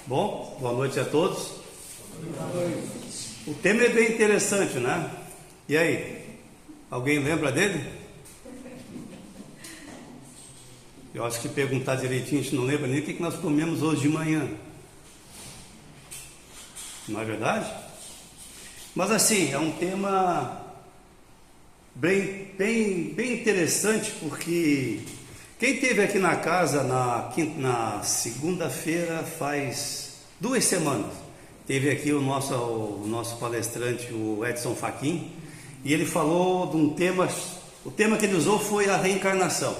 Bom, boa noite a todos. O tema é bem interessante, né? E aí, alguém lembra dele? Eu acho que perguntar direitinho, a gente não lembra nem o que nós comemos hoje de manhã. Não é verdade? Mas assim, é um tema bem interessante, porque quem esteve aqui na casa na segunda-feira faz 2 semanas, teve aqui o nosso palestrante, o Edson Fachin, e ele falou de um tema, o tema que ele usou foi a reencarnação.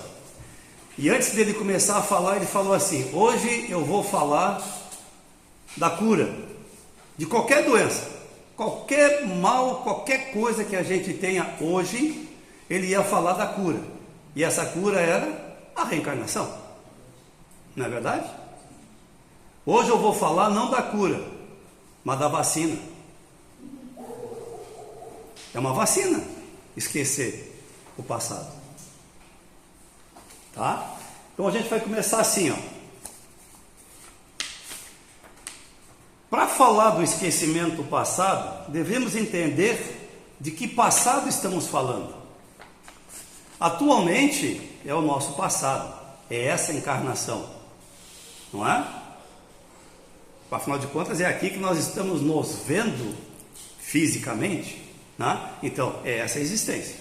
E antes dele começar a falar, ele falou assim: hoje eu vou falar da cura de qualquer doença, qualquer mal, qualquer coisa que a gente tenha hoje, ele ia falar da cura. E essa cura era a reencarnação. Não é verdade? Hoje eu vou falar não da cura, mas da vacina. É uma vacina esquecer o passado. Tá? Então a gente vai começar assim, ó. Para falar do esquecimento do passado, devemos entender de que passado estamos falando. Atualmente é o nosso passado, é essa encarnação, não é? Afinal de contas, é aqui que nós estamos nos vendo fisicamente, né? Então, é essa a existência.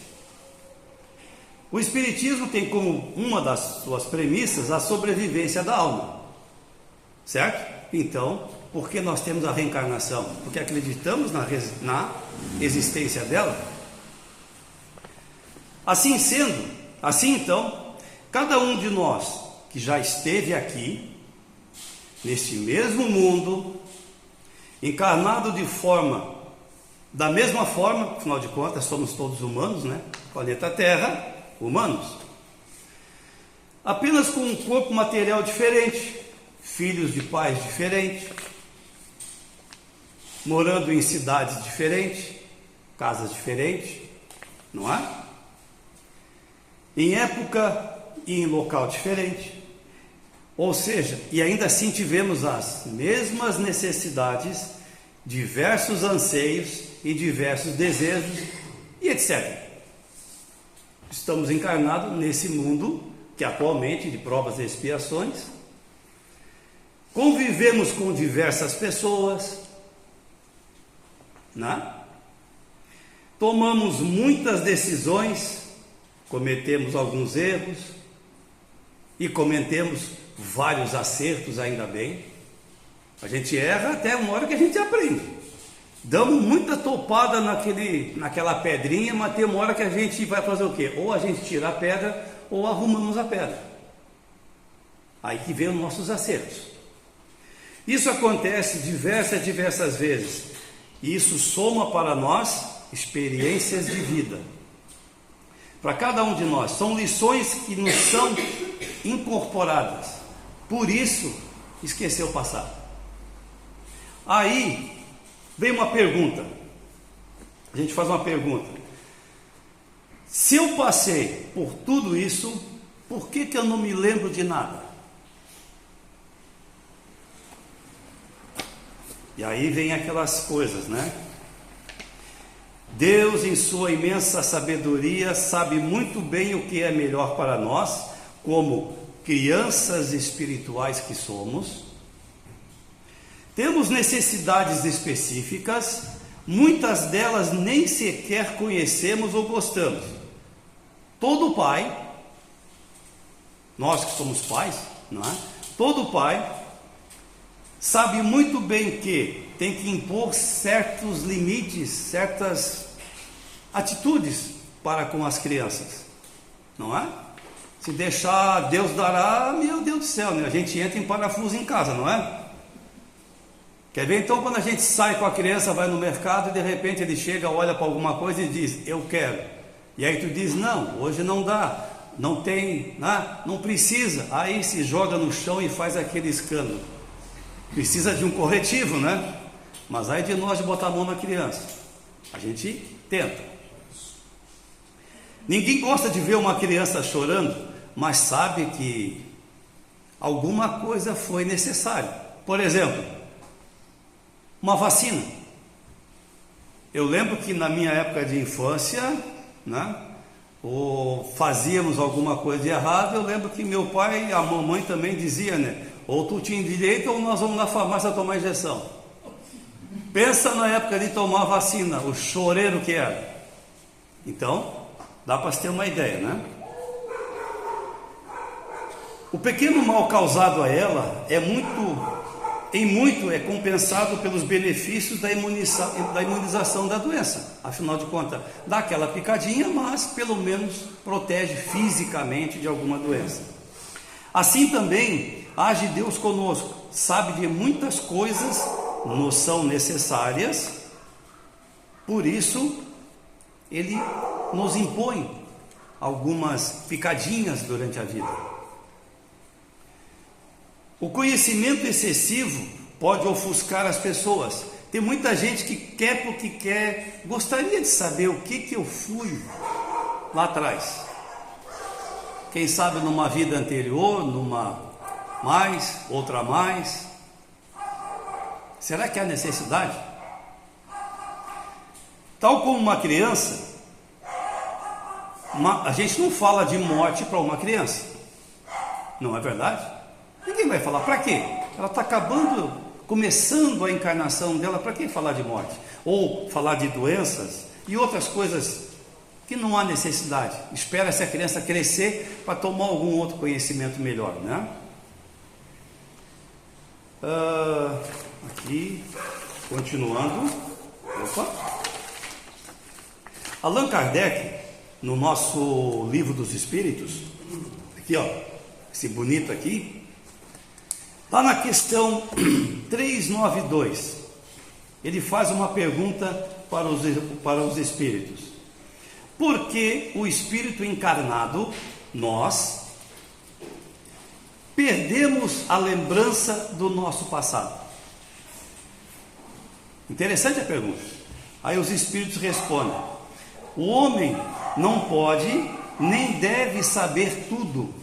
O Espiritismo tem como uma das suas premissas a sobrevivência da alma, certo? Então, por que nós temos a reencarnação? Porque acreditamos na existência dela. Assim sendo, assim então, cada um de nós que já esteve aqui, neste mesmo mundo, encarnado da mesma forma, afinal de contas somos todos humanos, né? Planeta Terra, humanos, apenas com um corpo material diferente, filhos de pais diferentes, morando em cidades diferentes, casas diferentes, não é? Em época e em local diferente. Ou seja, e ainda assim tivemos as mesmas necessidades, diversos anseios e diversos desejos e etc. Estamos encarnados nesse mundo que atualmente de provas e expiações. Convivemos com diversas pessoas, né? Tomamos muitas decisões, cometemos alguns erros e cometemos vários acertos, ainda bem. A gente erra até uma hora que a gente aprende. Damos muita topada naquela pedrinha, mas tem uma hora que a gente vai fazer o quê? Ou a gente tira a pedra, ou arrumamos a pedra. Aí que vem os nossos acertos. Isso acontece diversas vezes. E isso soma para nós experiências de vida. Para cada um de nós, são lições que nos são incorporadas. Por isso, esquecer o passado. Aí vem uma pergunta. A gente faz uma pergunta. Se eu passei por tudo isso, por que eu não me lembro de nada? E aí vem aquelas coisas, né? Deus, em sua imensa sabedoria, sabe muito bem o que é melhor para nós, como crianças espirituais que somos. Temos necessidades específicas, muitas delas nem sequer conhecemos ou gostamos. Todo pai, nós que somos pais, não é? Todo pai sabe muito bem que tem que impor certos limites, certas atitudes para com as crianças, não é? Se deixar, Deus dará, meu Deus do céu, né? A gente entra em parafuso em casa, não é? Quer ver então quando a gente sai com a criança, vai no mercado e de repente ele chega, olha para alguma coisa e diz, eu quero. E aí tu diz, não, hoje não dá, não tem, né? Não precisa. Aí se joga no chão e faz aquele escândalo. Precisa de um corretivo, né? Mas aí de nós de botar a mão na criança. A gente tenta. Ninguém gosta de ver uma criança chorando, mas sabe que alguma coisa foi necessária. Por exemplo, uma vacina. Eu lembro que na minha época de infância, né, ou fazíamos alguma coisa de errado, eu lembro que meu pai e a mamãe também dizia, né, ou tu tinha direito ou nós vamos na farmácia tomar injeção. Pensa na época de tomar vacina, o choreiro que era. Então, dá para se ter uma ideia, né? O pequeno mal causado a ela em muito é compensado pelos benefícios da imunização da doença. Afinal de contas, dá aquela picadinha, mas pelo menos protege fisicamente de alguma doença. Assim também age Deus conosco, sabe de muitas coisas nos são necessárias, por isso Ele nos impõe algumas picadinhas durante a vida. O conhecimento excessivo pode ofuscar as pessoas. Tem muita gente que quer porque quer, gostaria de saber o que eu fui lá atrás. Quem sabe numa vida anterior, numa mais, outra mais. Será que há necessidade? Tal como uma criança, a gente não fala de morte para uma criança, não é verdade? Ninguém vai falar, para quê? Ela está começando a encarnação dela, para que falar de morte? Ou falar de doenças e outras coisas que não há necessidade. Espera essa criança crescer para tomar algum outro conhecimento melhor, né? Aqui, continuando. Opa. Allan Kardec, no nosso Livro dos Espíritos, aqui ó, esse bonito aqui, lá na questão 392, ele faz uma pergunta para os espíritos. Por que o espírito encarnado, nós, perdemos a lembrança do nosso passado? Interessante a pergunta. Aí os espíritos respondem: o homem não pode nem deve saber tudo.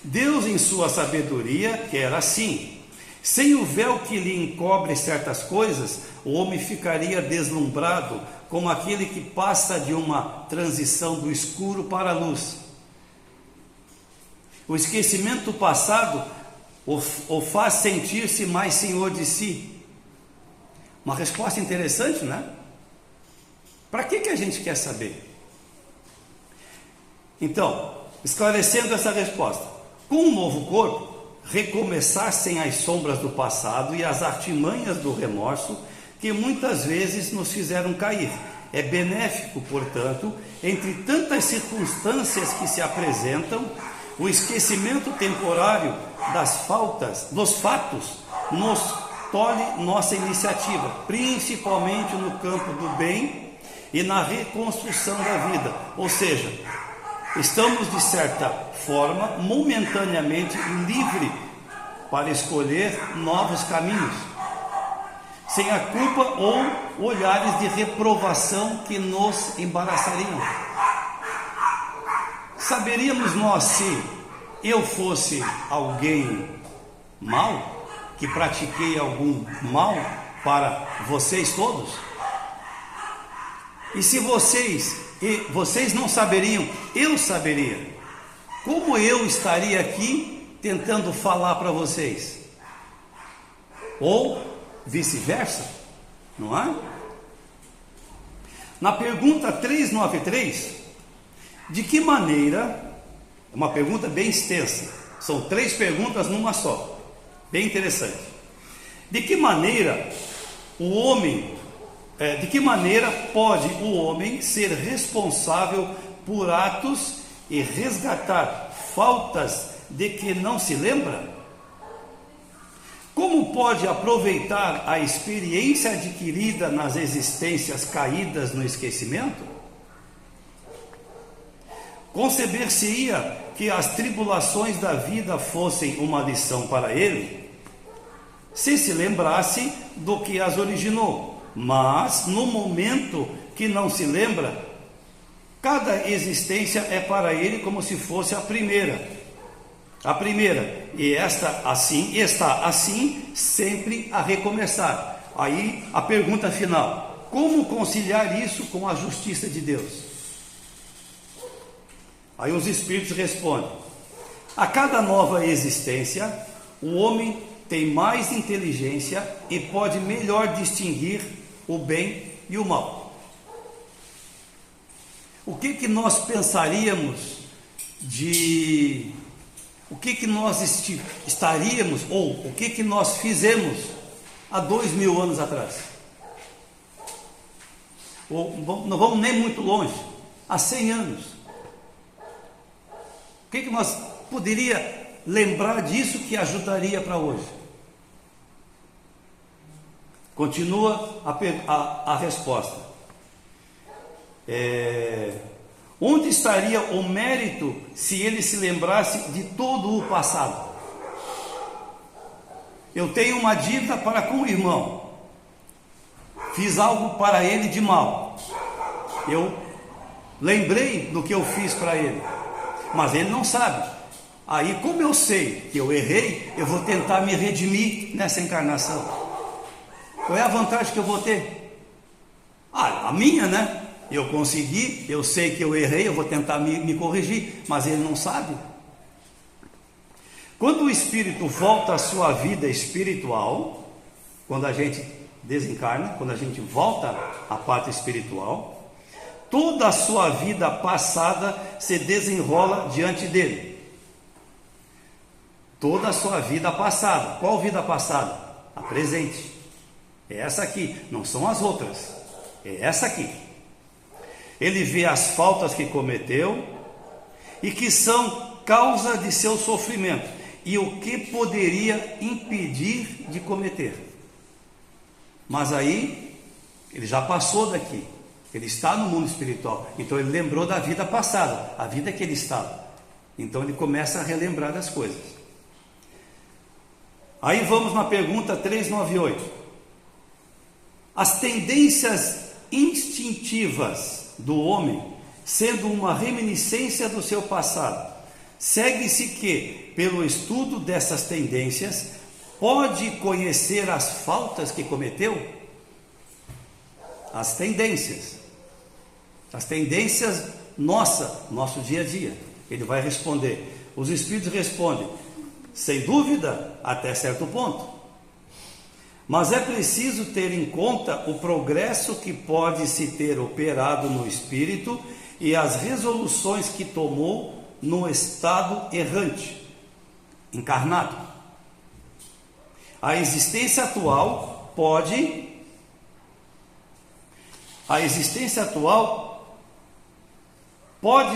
Deus, em sua sabedoria, quer assim. Sem o véu que lhe encobre certas coisas, o homem ficaria deslumbrado, como aquele que passa de uma transição do escuro para a luz. O esquecimento do passado o faz sentir-se mais senhor de si. Uma resposta interessante, né? Para que a gente quer saber? Então, esclarecendo essa resposta, com um novo corpo, recomeçar sem as sombras do passado e as artimanhas do remorso que muitas vezes nos fizeram cair. É benéfico, portanto, entre tantas circunstâncias que se apresentam, o esquecimento temporário dos fatos nos tolhe nossa iniciativa, principalmente no campo do bem e na reconstrução da vida. Ou seja, estamos de certa forma momentaneamente livres para escolher novos caminhos, sem a culpa ou olhares de reprovação que nos embaraçariam. Saberíamos nós se eu fosse alguém mau, que pratiquei algum mal para vocês todos? E se vocês não saberiam, eu saberia. Como eu estaria aqui tentando falar para vocês? Ou vice-versa, não é? Na pergunta 393, de que maneira, é uma pergunta bem extensa, são 3 perguntas numa só, bem interessante. De que maneira pode o homem ser responsável por atos e resgatar faltas de que não se lembra? Como pode aproveitar a experiência adquirida nas existências caídas no esquecimento? Conceber-se-ia que as tribulações da vida fossem uma lição para ele, se lembrasse do que as originou, mas no momento que não se lembra, cada existência é para ele como se fosse a primeira. A primeira, e esta assim, está assim, sempre a recomeçar. Aí a pergunta final: como conciliar isso com a justiça de Deus? Aí os espíritos respondem: a cada nova existência, o homem tem mais inteligência e pode melhor distinguir o bem e o mal. O que nós pensaríamos de... O que nós estaríamos, ou o que nós fizemos há 2000 anos atrás? Ou, não vamos nem muito longe, há 100 anos. O que nós poderia lembrar disso que ajudaria para hoje? Continua a resposta. Onde estaria o mérito se ele se lembrasse de todo o passado? Eu tenho uma dívida para com o irmão, fiz algo para ele de mal, eu lembrei do que eu fiz para ele, mas ele não sabe. Aí, como eu sei que eu errei, eu vou tentar me redimir nessa encarnação. Qual é a vantagem que eu vou ter? A minha, né? Eu consegui, eu sei que eu errei, eu vou tentar me corrigir, mas ele não sabe. Quando o espírito volta à sua vida espiritual, quando a gente desencarna, quando a gente volta à parte espiritual, toda a sua vida passada se desenrola diante dele. Toda a sua vida passada. Qual vida passada? A presente. É essa aqui, não são as outras. É essa aqui. Ele vê as faltas que cometeu e que são causa de seu sofrimento, e o que poderia impedir de cometer. Mas aí ele já passou daqui, ele está no mundo espiritual, então ele lembrou da vida passada, a vida que ele estava. Então ele começa a relembrar das coisas. Aí vamos na pergunta 398. As tendências instintivas do homem, sendo uma reminiscência do seu passado, segue-se que, pelo estudo dessas tendências, pode conhecer as faltas que cometeu? As tendências nosso dia a dia. Ele vai responder. Os espíritos respondem: sem dúvida, até certo ponto. Mas é preciso ter em conta o progresso que pode se ter operado no espírito e as resoluções que tomou no estado errante, encarnado. A existência atual pode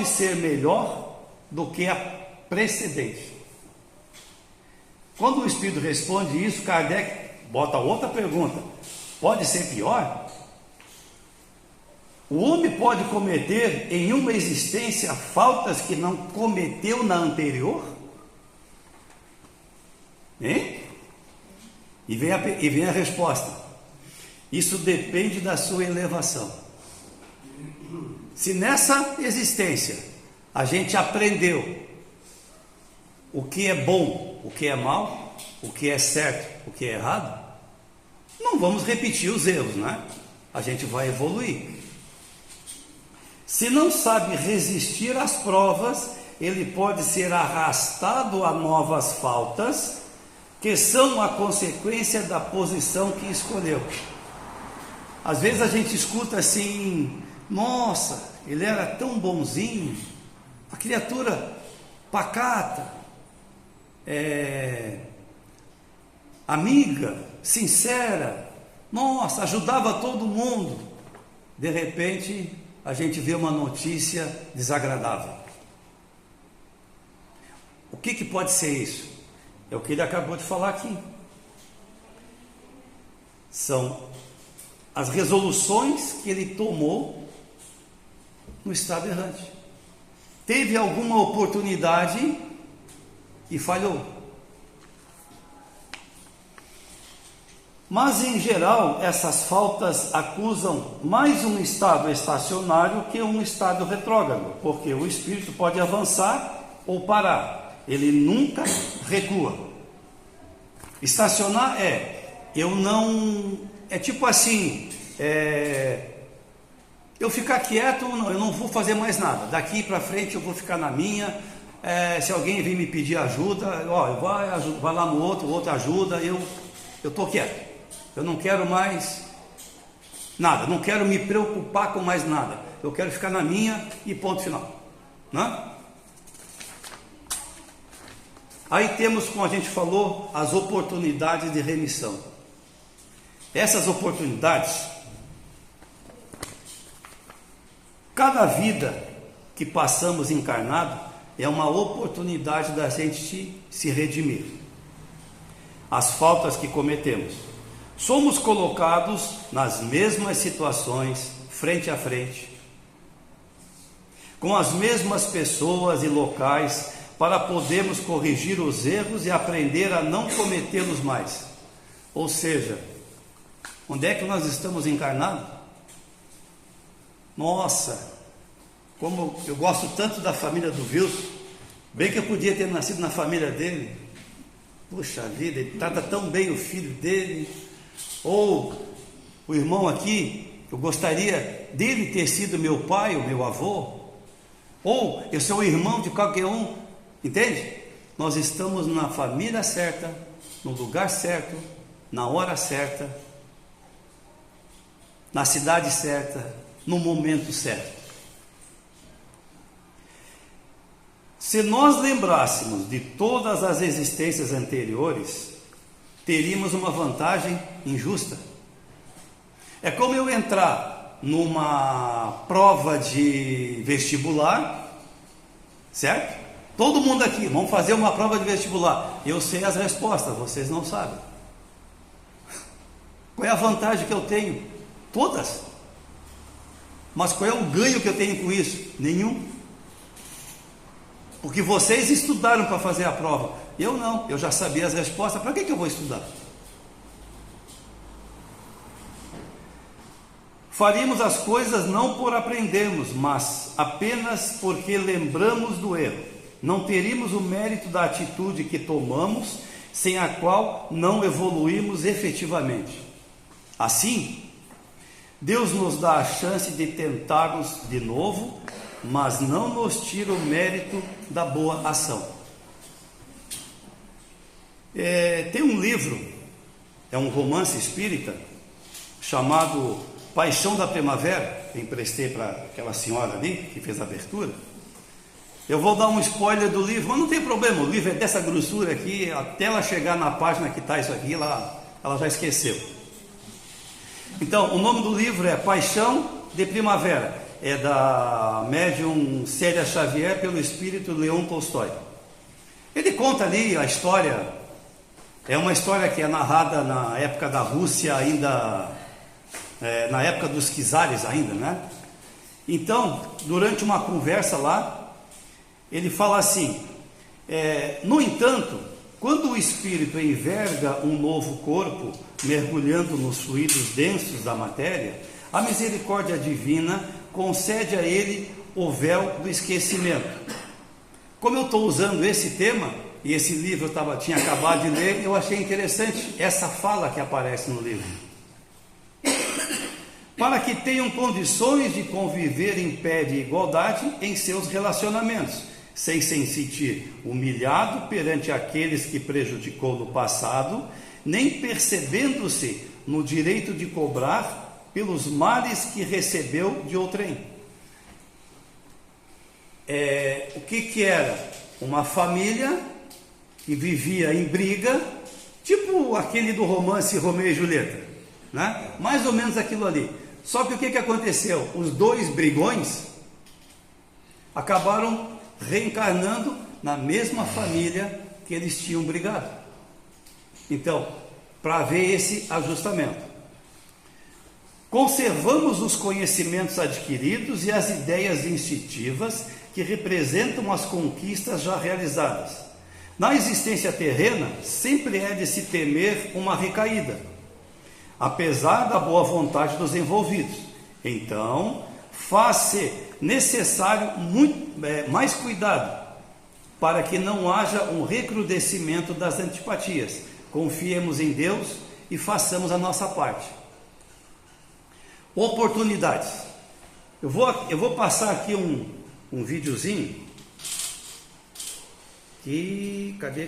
ser melhor do que a precedente. Quando o espírito responde isso, Kardec bota outra pergunta: pode ser pior? O homem pode cometer em uma existência faltas que não cometeu na anterior? Hein? E vem a resposta: isso depende da sua elevação. Se nessa existência a gente aprendeu o que é bom, o que é mal, o que é certo, o que é errado, não vamos repetir os erros, né? A gente vai evoluir. Se não sabe resistir às provas, ele pode ser arrastado a novas faltas, que são a consequência da posição que escolheu. Às vezes a gente escuta assim: nossa, ele era tão bonzinho, a criatura pacata, amiga, sincera, nossa, ajudava todo mundo. De repente a gente vê uma notícia desagradável. O que pode ser isso? É o que ele acabou de falar aqui. São as resoluções que ele tomou no estado errante. Teve alguma oportunidade e falhou. Mas, em geral, essas faltas acusam mais um estado estacionário que um estado retrógrado, porque o espírito pode avançar ou parar. ele nunca recua. Estacionar eu é tipo assim, eu ficar quieto, eu não vou fazer mais nada, daqui para frente eu vou ficar na minha, se alguém vir me pedir ajuda, vai lá no outro, o outro ajuda, eu estou quieto, eu não quero mais nada, não quero me preocupar com mais nada, eu quero ficar na minha e ponto final, né? Aí temos, como a gente falou, as oportunidades de remissão. Essas oportunidades, cada vida que passamos encarnado é uma oportunidade da gente se redimir. As faltas que cometemos. Somos colocados nas mesmas situações, frente a frente, com as mesmas pessoas e locais, para podermos corrigir os erros e aprender a não cometê-los mais. Ou seja, onde é que nós estamos encarnados? Nossa, como eu gosto tanto da família do Wilson, bem que eu podia ter nascido na família dele. Puxa vida, ele trata tão bem o filho dele. Ou o irmão aqui, eu gostaria dele ter sido meu pai ou meu avô. Ou eu sou o irmão de qualquer um. Entende? Nós estamos na família certa, no lugar certo, na hora certa, na cidade certa, no momento certo. Se nós lembrássemos de todas as existências anteriores, teríamos uma vantagem injusta. É como eu entrar numa prova de vestibular, certo? Todo mundo aqui, vamos fazer uma prova de vestibular. Eu sei as respostas, vocês não sabem. Qual é a vantagem que eu tenho? Todas. Mas qual é o ganho que eu tenho com isso? Nenhum. Porque vocês estudaram para fazer a prova. Eu não, eu já sabia as respostas. Para que eu vou estudar? Faríamos as coisas não por aprendermos, mas apenas porque lembramos do erro. Não teríamos o mérito da atitude que tomamos, sem a qual não evoluímos efetivamente. Assim, Deus nos dá a chance de tentarmos de novo, mas não nos tira o mérito da boa ação. Tem um livro, é um romance espírita, chamado Paixão da Primavera, que emprestei para aquela senhora ali, que fez a abertura. Eu vou dar um spoiler do livro, mas não tem problema, o livro é dessa grossura aqui, até ela chegar na página que está isso aqui, ela já esqueceu. Então, o nome do livro é Paixão de Primavera, é da médium Célia Xavier pelo espírito Leon Tolstói. Ele conta ali a história, é uma história que é narrada na época da Rússia ainda, na época dos czares ainda, né? Então, durante uma conversa lá, ele fala assim, no entanto, quando o espírito enverga um novo corpo, mergulhando nos fluidos densos da matéria, a misericórdia divina concede a ele o véu do esquecimento. Como eu estou usando esse tema, e esse livro eu tinha acabado de ler, eu achei interessante essa fala que aparece no livro. Para que tenham condições de conviver em pé de igualdade em seus relacionamentos, sem se sentir humilhado perante aqueles que prejudicou no passado, nem percebendo-se no direito de cobrar pelos males que recebeu de outrem. O que era? Uma família que vivia em briga, tipo aquele do romance Romeu e Julieta, né? Mais ou menos aquilo ali. Só que o que aconteceu? Os dois brigões acabaram reencarnando na mesma família que eles tinham brigado. Então, para haver esse ajustamento, conservamos os conhecimentos adquiridos e as ideias instintivas que representam as conquistas já realizadas. Na existência terrena, sempre é de se temer uma recaída, apesar da boa vontade dos envolvidos. Então, faz-se necessário mais cuidado, para que não haja um recrudescimento das antipatias. Confiemos em Deus e façamos a nossa parte. Oportunidades. Eu vou passar aqui um videozinho. E cadê?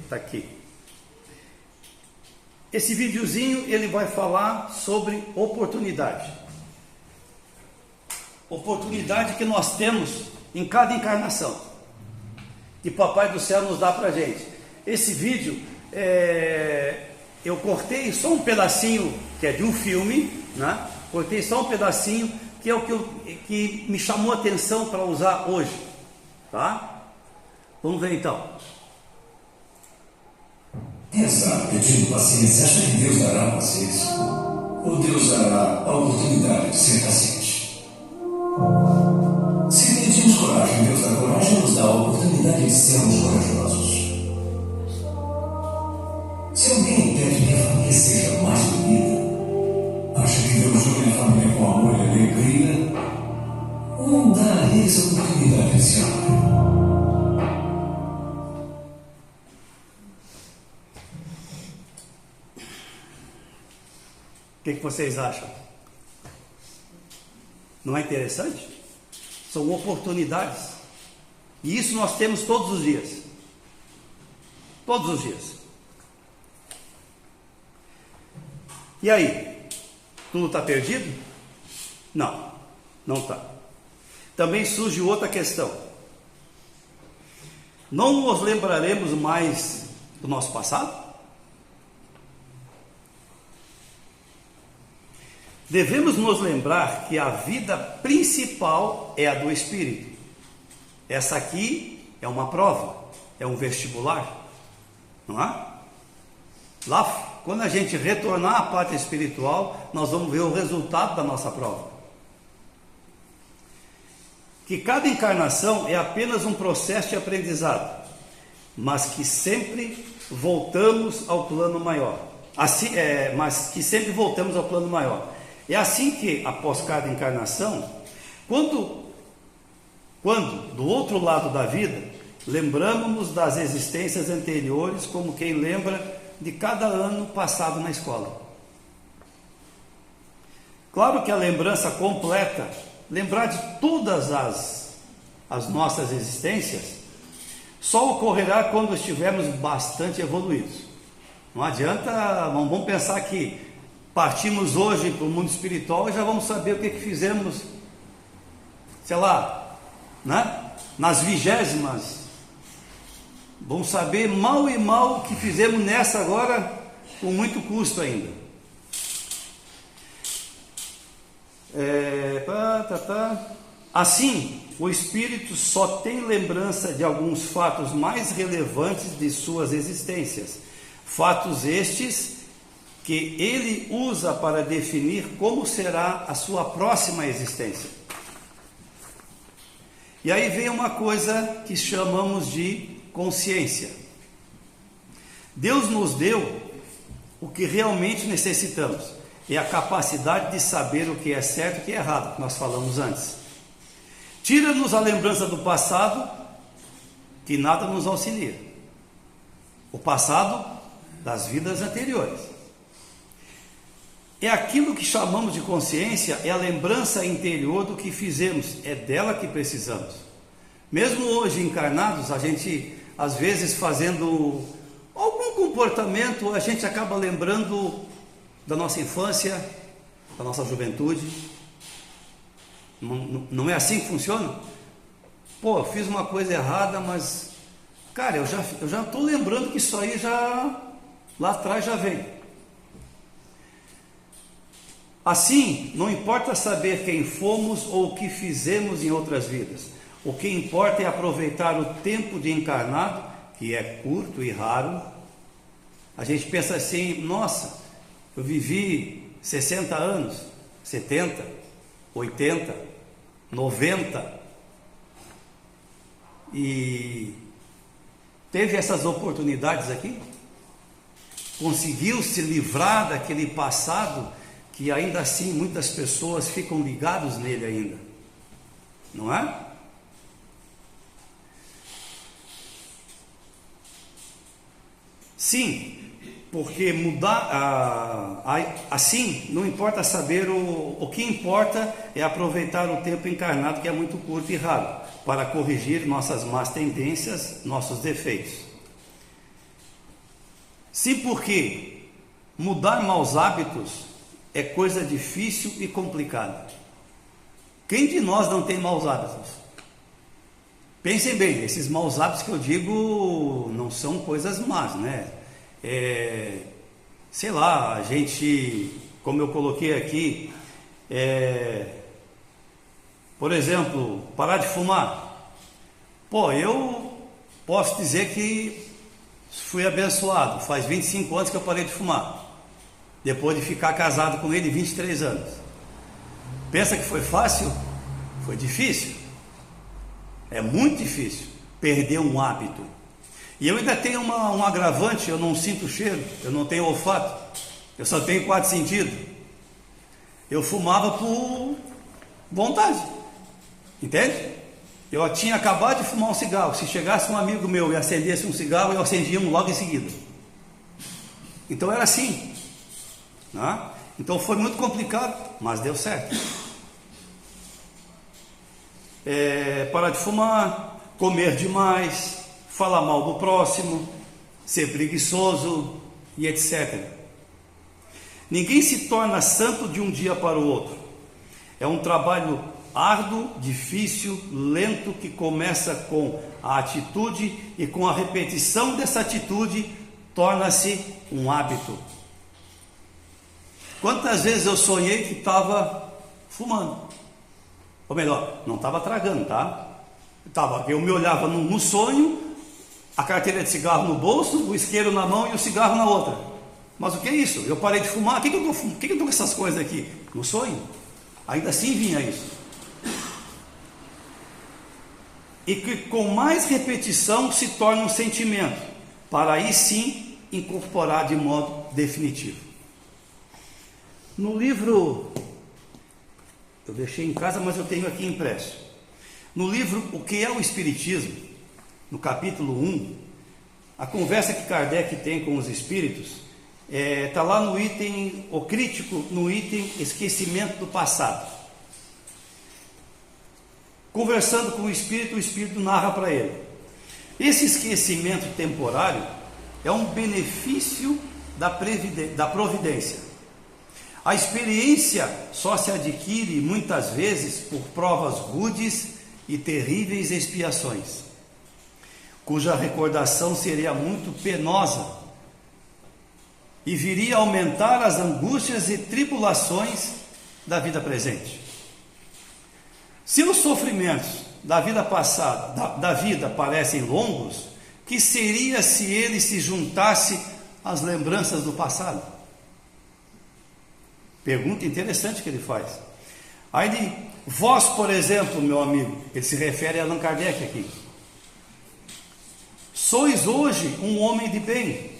Tá aqui. Esse videozinho ele vai falar sobre oportunidade. Oportunidade que nós temos em cada encarnação, que Papai do Céu nos dá pra gente. Esse vídeo eu cortei só um pedacinho que é de um filme, né? Cortei só um pedacinho que é o que me chamou a atenção para usar hoje, tá? Vamos ver então. Rezar pedindo paciência, acha que Deus dará paciência? Ou Deus dará a oportunidade de ser paciente? Se pedimos coragem, Deus dá coragem e nos dá a oportunidade de sermos corajosos. Se alguém quer que minha família seja mais unida, acha que Deus joga minha família com amor e alegria? Ou dá a eles a oportunidade de se amar? O que vocês acham? Não é interessante? São oportunidades. E isso nós temos todos os dias. Todos os dias. E aí? Tudo está perdido? Não, não está. Também surge outra questão. Não nos lembraremos mais do nosso passado? Devemos nos lembrar que a vida principal é a do Espírito. Essa aqui é uma prova, é um vestibular, não é? Lá, quando a gente retornar à pátria espiritual, nós vamos ver o resultado da nossa prova. Que cada encarnação é apenas um processo de aprendizado, mas que sempre voltamos ao plano maior. Mas que sempre voltamos ao plano maior. É assim que, após cada encarnação, quando do outro lado da vida, lembramos das existências anteriores como quem lembra de cada ano passado na escola. Claro que a lembrança completa, lembrar de todas as nossas existências, só ocorrerá quando estivermos bastante evoluídos. Não adianta, vamos pensar que partimos hoje para o mundo espiritual e já vamos saber o que fizemos, sei lá, né? Nas 20º. Vamos saber mal e mal o que fizemos nessa agora, com muito custo ainda. Assim, o espírito só tem lembrança de alguns fatos mais relevantes de suas existências. Fatos estes que ele usa para definir como será a sua próxima existência. E aí vem uma coisa que chamamos de consciência. Deus nos deu o que realmente necessitamos, é a capacidade de saber o que é certo e o que é errado, que nós falamos antes. Tira-nos a lembrança do passado, que nada nos auxilia. O passado das vidas anteriores. É aquilo que chamamos de consciência, é a lembrança interior do que fizemos, é dela que precisamos. Mesmo hoje encarnados, a gente, às vezes, fazendo algum comportamento, a gente acaba lembrando da nossa infância, da nossa juventude. Não é assim que funciona? Pô, fiz uma coisa errada, mas, cara, eu já estou lembrando que isso aí já, lá atrás já vem. Assim, não importa saber quem fomos ou o que fizemos em outras vidas. O que importa é aproveitar o tempo de encarnado, que é curto e raro. A gente pensa assim, nossa, eu vivi 60 anos, 70, 80, 90, e teve essas oportunidades aqui? Conseguiu se livrar daquele passado que ainda assim muitas pessoas ficam ligados nele ainda, não é? Sim, porque mudar assim não importa saber, o que importa é aproveitar o tempo encarnado, que é muito curto e raro, para corrigir nossas más tendências, nossos defeitos. Sim, porque mudar maus hábitos é coisa difícil e complicada. Quem de nós não tem maus hábitos? Pensem bem, esses maus hábitos que eu digo não são coisas más, né? Sei lá, a gente, como eu coloquei aqui, por exemplo, parar de fumar. Pô, eu posso dizer que fui abençoado. Faz 25 anos que eu parei de fumar, depois de ficar casado com ele 23 anos. Pensa que foi fácil? Foi difícil. É muito difícil perder um hábito. E eu ainda tenho um agravante: eu não sinto cheiro, eu não tenho olfato, eu só tenho 4 sentidos. Eu fumava por vontade, entende? Eu tinha acabado de fumar um cigarro. Se chegasse um amigo meu e acendesse um cigarro, eu acendia um logo em seguida. Então era assim, né? Então foi muito complicado, mas deu certo. Parar de fumar, comer demais, falar mal do próximo, ser preguiçoso e etc. Ninguém se torna santo de um dia para o outro. É um trabalho árduo, difícil, lento, que começa com a atitude e com a repetição dessa atitude torna-se um hábito. Quantas vezes eu sonhei que estava fumando? Ou melhor, não estava tragando, tá? Eu me olhava no sonho, a carteira de cigarro no bolso, o isqueiro na mão e o cigarro na outra. Mas o que é isso? Eu parei de fumar. O que eu estou com essas coisas aqui? No sonho. Ainda assim vinha isso. E que com mais repetição se torna um sentimento, para aí sim incorporar de modo definitivo. No livro, eu deixei em casa, mas eu tenho aqui impresso. No livro O que é o Espiritismo, no capítulo 1, a conversa que Kardec tem com os espíritos, está lá no item, o crítico, no item esquecimento do passado. Conversando com o espírito narra para ele: esse esquecimento temporário é um benefício da providência. A experiência só se adquire muitas vezes por provas rudes e terríveis expiações, cuja recordação seria muito penosa e viria a aumentar as angústias e tribulações da vida presente. Se os sofrimentos da vida passada, da vida parecem longos, que seria se ele se juntasse às lembranças do passado? Pergunta interessante que ele faz. Aí, vós, por exemplo, meu amigo, ele se refere a Allan Kardec aqui, sois hoje um homem de bem,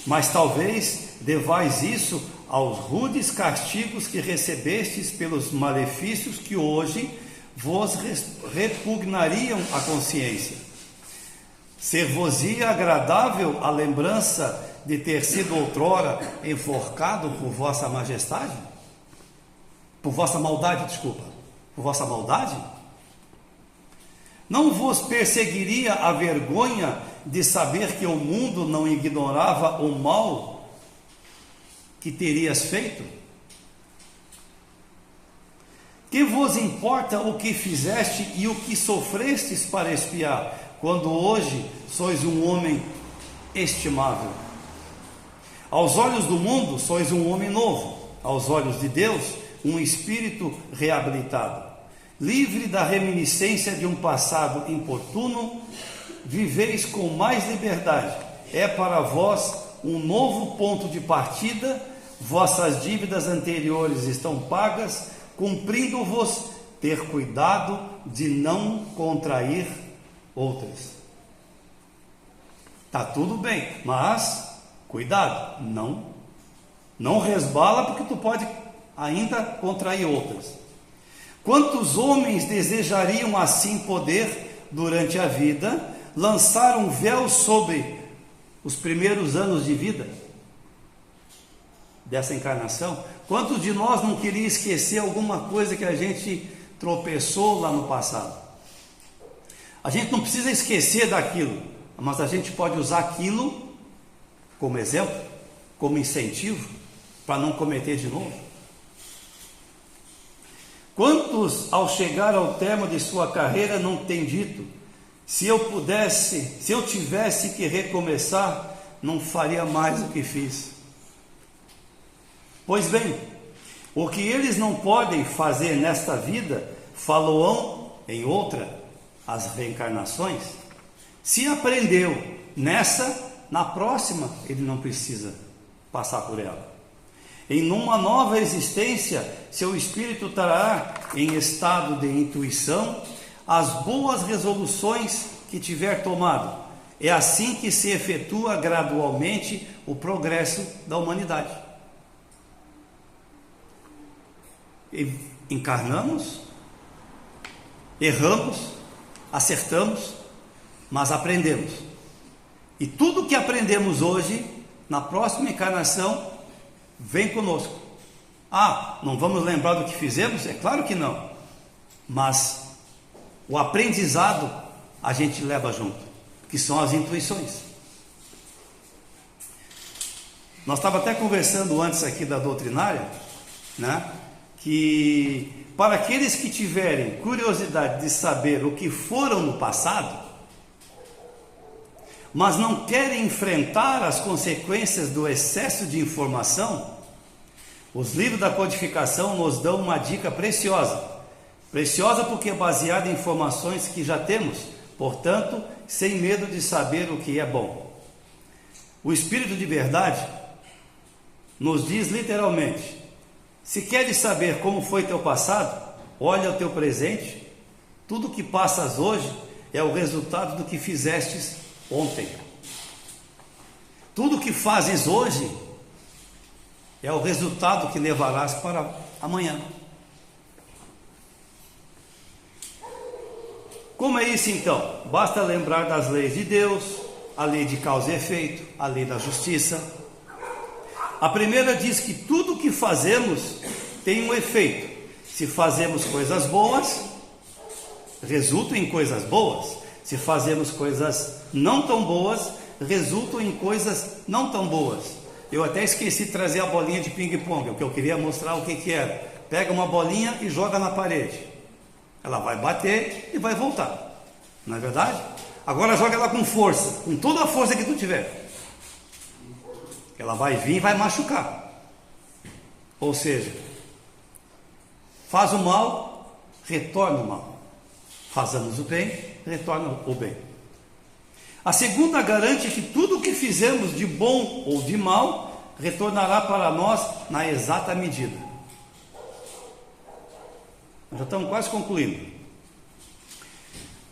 mas talvez devais isso aos rudes castigos que recebestes pelos malefícios que hoje vos repugnariam a consciência. Ser-vos-ia agradável a lembrança de ter sido outrora enforcado por vossa majestade? Por vossa maldade, desculpa. Por vossa maldade? Não vos perseguiria a vergonha de saber que o mundo não ignorava o mal que terias feito? Que vos importa o que fizeste e o que sofrestes para expiar, quando hoje sois um homem estimável? Aos olhos do mundo sois um homem novo, aos olhos de Deus um espírito reabilitado. Livre da reminiscência de um passado importuno, viveis com mais liberdade. É para vós um novo ponto de partida, vossas dívidas anteriores estão pagas, cumprindo-vos ter cuidado de não contrair outras. Está tudo bem, mas cuidado, não resbala, porque tu pode ainda contrair outras. Quantos homens desejariam assim poder, durante a vida, lançar um véu sobre os primeiros anos de vida dessa encarnação? Quantos de nós não queria esquecer alguma coisa que a gente tropeçou lá no passado? A gente não precisa esquecer daquilo, mas a gente pode usar aquilo como exemplo, como incentivo, para não cometer de novo. Quantos, ao chegar ao termo de sua carreira, não têm dito: se eu tivesse que recomeçar, não faria mais o que fiz? Pois bem, o que eles não podem fazer nesta vida, faloão em outra, as reencarnações. Se aprendeu nessa, na próxima ele não precisa passar por ela. Em uma nova existência, seu espírito trará em estado de intuição as boas resoluções que tiver tomado. É assim que se efetua gradualmente o progresso da humanidade. Encarnamos, erramos, acertamos, mas aprendemos. E tudo que aprendemos hoje, na próxima encarnação, vem conosco. Não vamos lembrar do que fizemos? É claro que não. Mas o aprendizado a gente leva junto, que são as intuições. Nós estávamos até conversando antes aqui da doutrinária, né? Que para aqueles que tiverem curiosidade de saber o que foram no passado, mas não querem enfrentar as consequências do excesso de informação, os livros da codificação nos dão uma dica preciosa. Preciosa porque é baseada em informações que já temos, portanto, sem medo de saber o que é bom. O Espírito de Verdade nos diz literalmente: se queres saber como foi teu passado, olha o teu presente. Tudo que passas hoje é o resultado do que fizestes ontem. Tudo que fazes hoje é o resultado que levarás para amanhã. Como é isso então? Basta lembrar das leis de Deus, a lei de causa e efeito, a lei da justiça. A primeira diz que tudo que fazemos tem um efeito. Se fazemos coisas boas, resultam em coisas boas. Se fazemos coisas não tão boas, resultam em coisas não tão boas. Eu até esqueci de trazer a bolinha de ping-pong, o que eu queria mostrar o que era. Pega uma bolinha e joga na parede. Ela vai bater e vai voltar. Não é verdade? Agora joga ela com força, com toda a força que tu tiver. Ela vai vir e vai machucar. Ou seja, faz o mal, retorna o mal. Fazemos o bem, retorna o bem. A segunda garante que tudo o que fizemos de bom ou de mal retornará para nós na exata medida. Nós já estamos quase concluindo.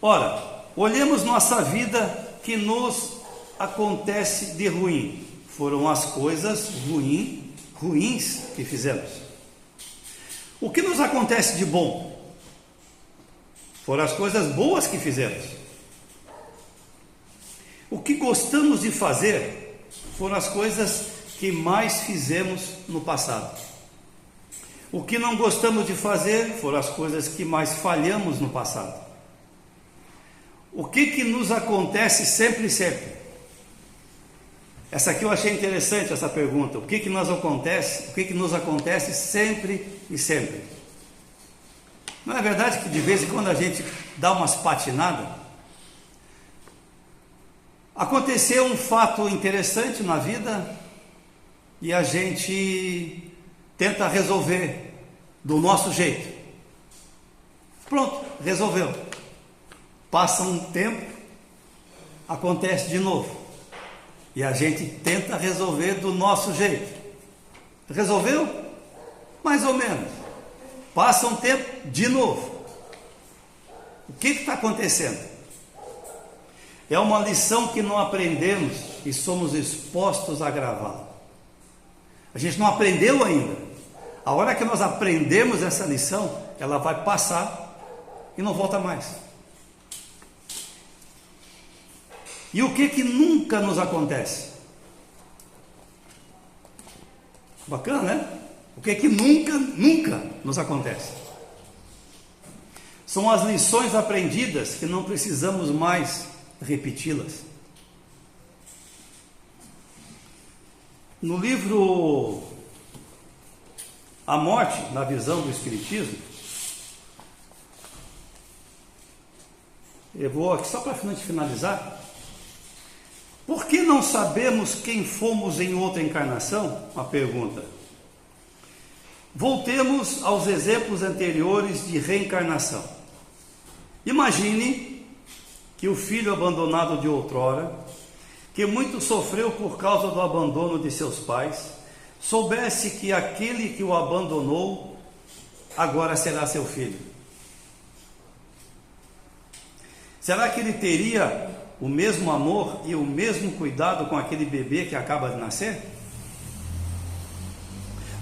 Ora, olhemos nossa vida que nos acontece de ruim. Foram as coisas ruins que fizemos. O que nos acontece de bom? Foram as coisas boas que fizemos. O que gostamos de fazer foram as coisas que mais fizemos no passado. O que não gostamos de fazer foram as coisas que mais falhamos no passado. O que nos acontece sempre e sempre? Essa aqui eu achei interessante, essa pergunta. O que nos acontece sempre e sempre? Não é verdade que de vez em quando a gente dá umas patinadas? Aconteceu um fato interessante na vida e a gente tenta resolver do nosso jeito. Pronto, resolveu. Passa um tempo, acontece de novo. E a gente tenta resolver do nosso jeito. Resolveu? Mais ou menos. Passa um tempo, de novo. O que está acontecendo? É uma lição que não aprendemos e somos expostos a gravá-la. A gente não aprendeu ainda. A hora que nós aprendemos essa lição, ela vai passar e não volta mais. E o que nunca nos acontece? Bacana, né? O que nunca nos acontece? São as lições aprendidas que não precisamos mais repeti-las. No livro A Morte na Visão do Espiritismo, eu vou aqui só para finalizar. Por que não sabemos quem fomos em outra encarnação? Uma pergunta. Voltemos aos exemplos anteriores de reencarnação. Imagine que o filho abandonado de outrora, que muito sofreu por causa do abandono de seus pais, soubesse que aquele que o abandonou agora será seu filho. Será que ele teria o mesmo amor e o mesmo cuidado com aquele bebê que acaba de nascer?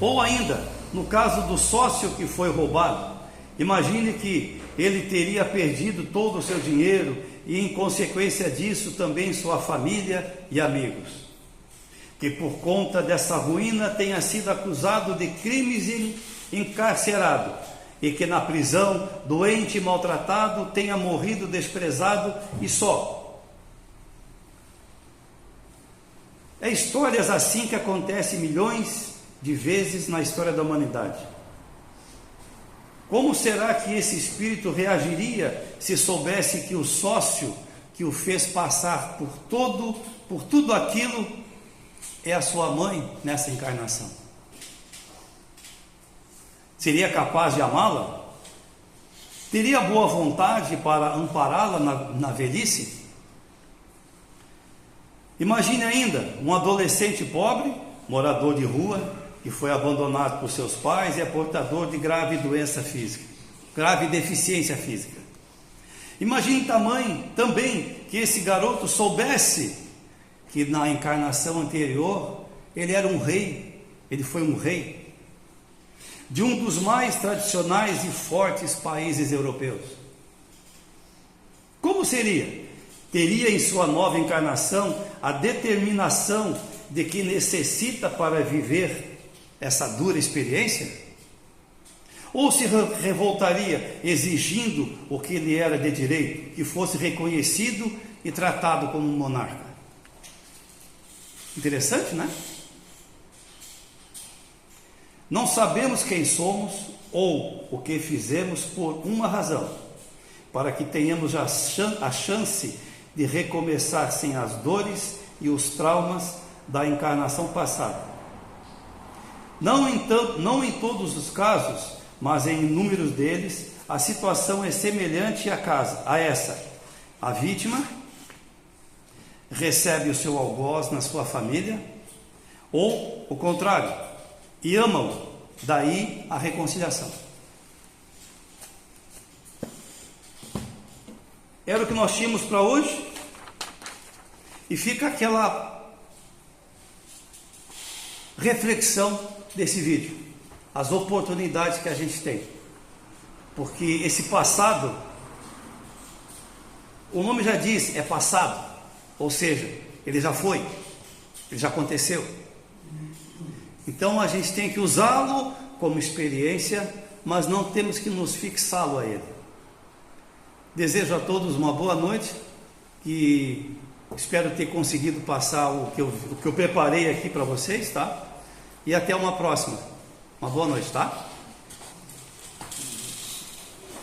Ou ainda, no caso do sócio que foi roubado, imagine que ele teria perdido todo o seu dinheiro e, em consequência disso, também sua família e amigos, que por conta dessa ruína tenha sido acusado de crimes e encarcerado, e que na prisão, doente e maltratado, tenha morrido desprezado e só. É histórias assim que acontecem milhões de vezes na história da humanidade. Como será que esse espírito reagiria se soubesse que o sócio que o fez passar por tudo aquilo é a sua mãe nessa encarnação? Seria capaz de amá-la? Teria boa vontade para ampará-la na velhice? Imagine ainda um adolescente pobre, morador de rua, que foi abandonado por seus pais e é portador de grave doença física, grave deficiência física. Imagine também que esse garoto soubesse que na encarnação anterior ele era um rei, ele foi um rei de um dos mais tradicionais e fortes países europeus. Como seria? Teria em sua nova encarnação a determinação de que necessita para viver essa dura experiência? Ou se revoltaria exigindo o que lhe era de direito, que fosse reconhecido e tratado como um monarca? Interessante, né? Não sabemos quem somos ou o que fizemos por uma razão: para que tenhamos a chance de recomeçar sem as dores e os traumas da encarnação passada. Não em todos os casos, mas em inúmeros deles, a situação é semelhante a essa. A vítima recebe o seu algoz na sua família, ou o contrário, e ama-o. Daí a reconciliação. Era o que nós tínhamos para hoje, e fica aquela reflexão desse vídeo, as oportunidades que a gente tem, porque esse passado, o nome já diz, é passado, ou seja, ele já foi, ele já aconteceu. Então a gente tem que usá-lo como experiência, mas não temos que nos fixá-lo a ele. Desejo a todos uma boa noite, e espero ter conseguido passar o que eu preparei aqui para vocês, tá? E até uma próxima. Uma boa noite, tá?